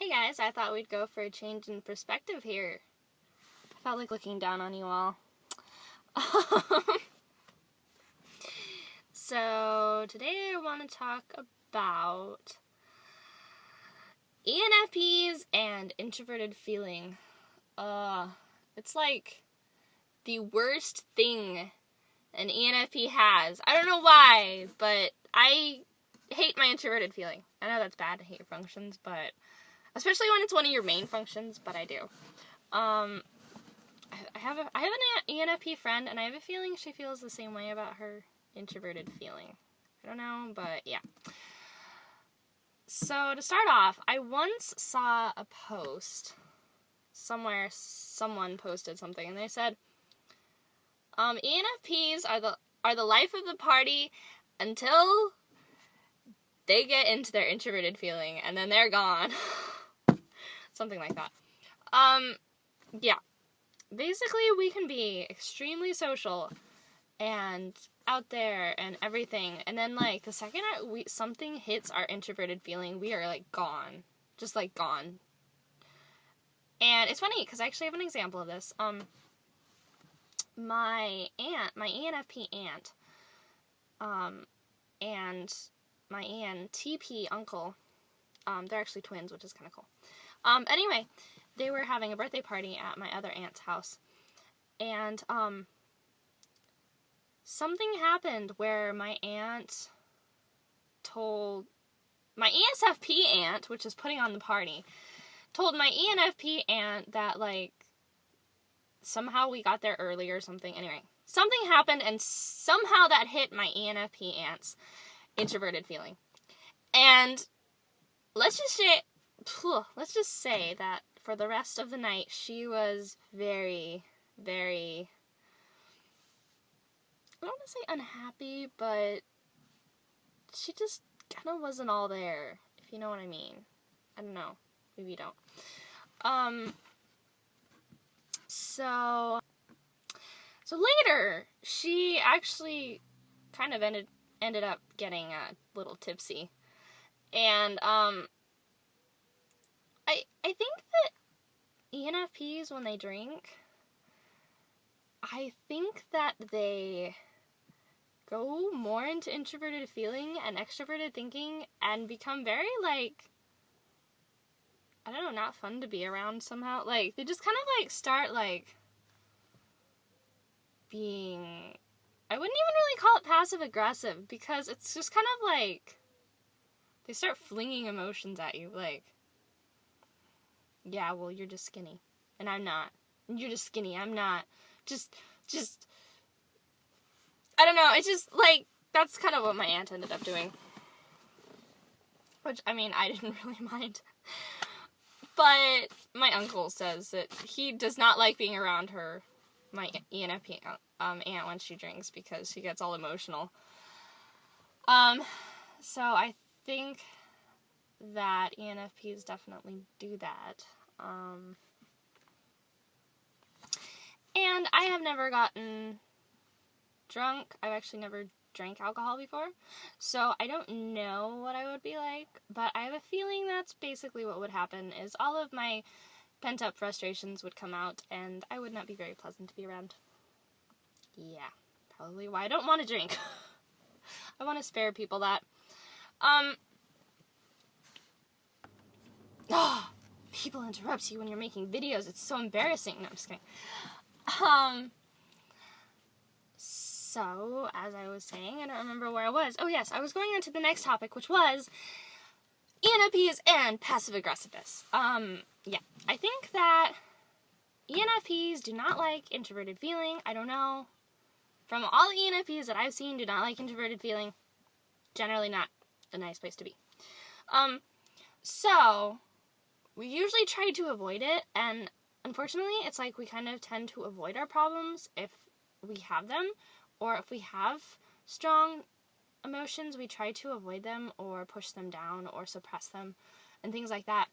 Hey guys, I thought we'd go for a change in perspective here. I felt like looking down on you all. So, today I want to talk about ENFPs and introverted feeling. It's like the worst thing an ENFP has. I don't know why, but I hate my introverted feeling. I know that's bad to hate your functions, but especially when it's one of your main functions, but I do. I have an ENFP friend, and I have a feeling she feels the same way about her introverted feeling. I don't know, but yeah. So to start off, I once saw a post somewhere. Someone posted something, and they said, ENFPs are the life of the party until they get into their introverted feeling, and then they're gone. Something like that. Yeah. Basically, we can be extremely social and out there and everything, and then, like, the second something hits our introverted feeling, we are, like, gone. Just, like, gone. And it's funny, because I actually have an example of this. My ENFP aunt, and my ENTP uncle, they're actually twins, which is kind of cool. Anyway, they were having a birthday party at my other aunt's house, and, something happened where my aunt told, my ESFP aunt, which is putting on the party, told my ENFP aunt that, like, somehow we got there early or something. Anyway, something happened, and somehow that hit my ENFP aunt's introverted feeling. And let's just say that for the rest of the night, she was very, very, I don't want to say unhappy, but she just kind of wasn't all there, if you know what I mean. I don't know. Maybe you don't. So later, she actually kind of ended up getting a little tipsy. And, I think that ENFPs, when they drink, I think that they go more into introverted feeling and extroverted thinking and become very, like, I don't know, not fun to be around somehow. Like, they just kind of, like, start, like, being, I wouldn't even really call it passive-aggressive, because it's just kind of, like, they start flinging emotions at you, like, yeah, well, you're just skinny, and I'm not. You're just skinny, I'm not. Just, I don't know, it's just, like, that's kind of what my aunt ended up doing. Which, I mean, I didn't really mind. But my uncle says that he does not like being around her, my ENFP aunt, when she drinks, because she gets all emotional. So I think that ENFPs definitely do that. And I have never gotten drunk. I've actually never drank alcohol before, so I don't know what I would be like, but I have a feeling that's basically what would happen, is all of my pent-up frustrations would come out, and I would not be very pleasant to be around. Yeah, probably why I don't want to drink. I want to spare people that. People interrupt you when you're making videos. It's so embarrassing. No, I'm just kidding. So, as I was saying, I don't remember where I was. Oh, yes, I was going on to the next topic, which was ENFPs and passive-aggressiveness. Yeah, I think that ENFPs do not like introverted feeling. I don't know. From all the ENFPs that I've seen, do not like introverted feeling. Generally not a nice place to be. So, we usually try to avoid it, and unfortunately, it's like we kind of tend to avoid our problems if we have them, or if we have strong emotions, we try to avoid them or push them down or suppress them and things like that.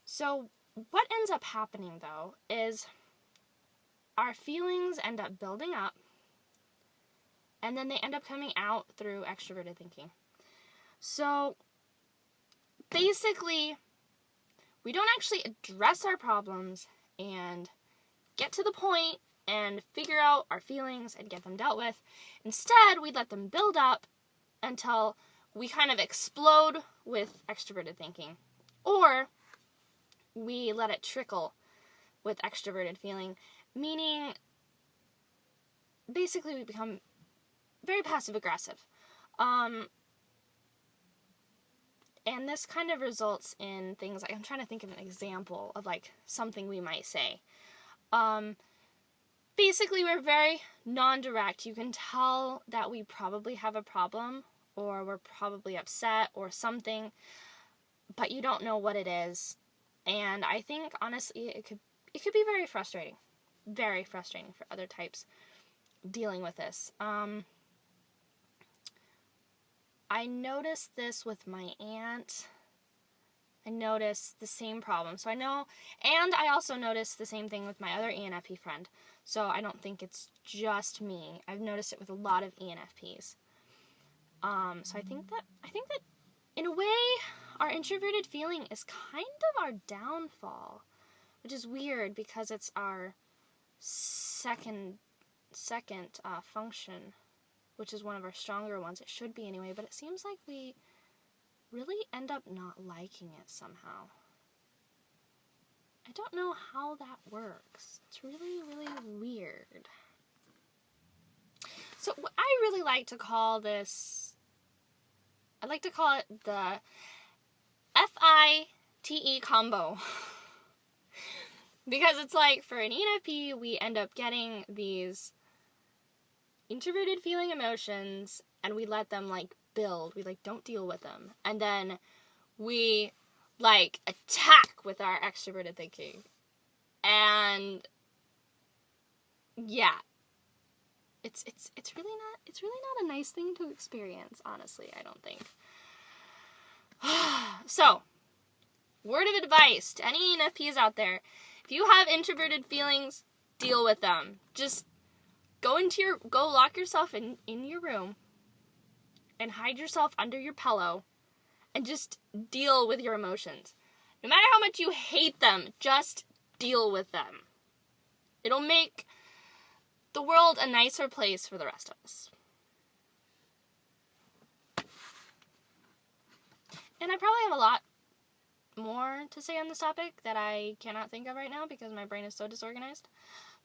So what ends up happening, though, is our feelings end up building up, and then they end up coming out through extroverted thinking. So basically, we don't actually address our problems and get to the point and figure out our feelings and get them dealt with. Instead, we let them build up until we kind of explode with extroverted thinking. Or we let it trickle with extroverted feeling, meaning basically we become very passive-aggressive. And this kind of results in things like, I'm trying to think of an example of like something we might say. Basically, we're very non-direct. You can tell that we probably have a problem, or we're probably upset or something, but you don't know what it is. And I think, honestly, it could be very frustrating for other types dealing with this. I noticed this with my aunt. I noticed the same problem. So I know, and I also noticed the same thing with my other ENFP friend. So I don't think it's just me. I've noticed it with a lot of ENFPs. So I think that in a way, our introverted feeling is kind of our downfall, which is weird because it's our second function, which is one of our stronger ones. It should be anyway, but it seems like we really end up not liking it somehow. I don't know how that works. It's really, really weird. So what I really like to call this, I like to call it the FITE combo. Because it's like, for an ENFP, we end up getting these introverted feeling emotions, and we let them, like, build. We, like, don't deal with them. And then we, like, attack with our extroverted thinking. And, yeah. It's really not a nice thing to experience, honestly, I don't think. So, word of advice to any ENFPs out there. If you have introverted feelings, deal with them. Just go lock yourself in your room and hide yourself under your pillow and just deal with your emotions. No matter how much you hate them, just deal with them. It'll make the world a nicer place for the rest of us. And I probably have a lot more to say on this topic that I cannot think of right now because my brain is so disorganized.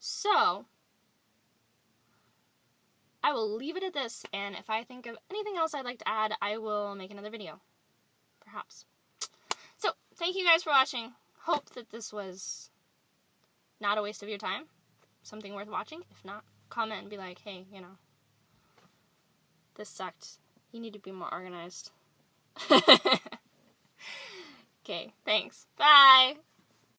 So, I will leave it at this, and if I think of anything else I'd like to add, I will make another video. Perhaps. So, thank you guys for watching. Hope that this was not a waste of your time. Something worth watching. If not, comment and be like, hey, this sucked. You need to be more organized. Okay, thanks. Bye!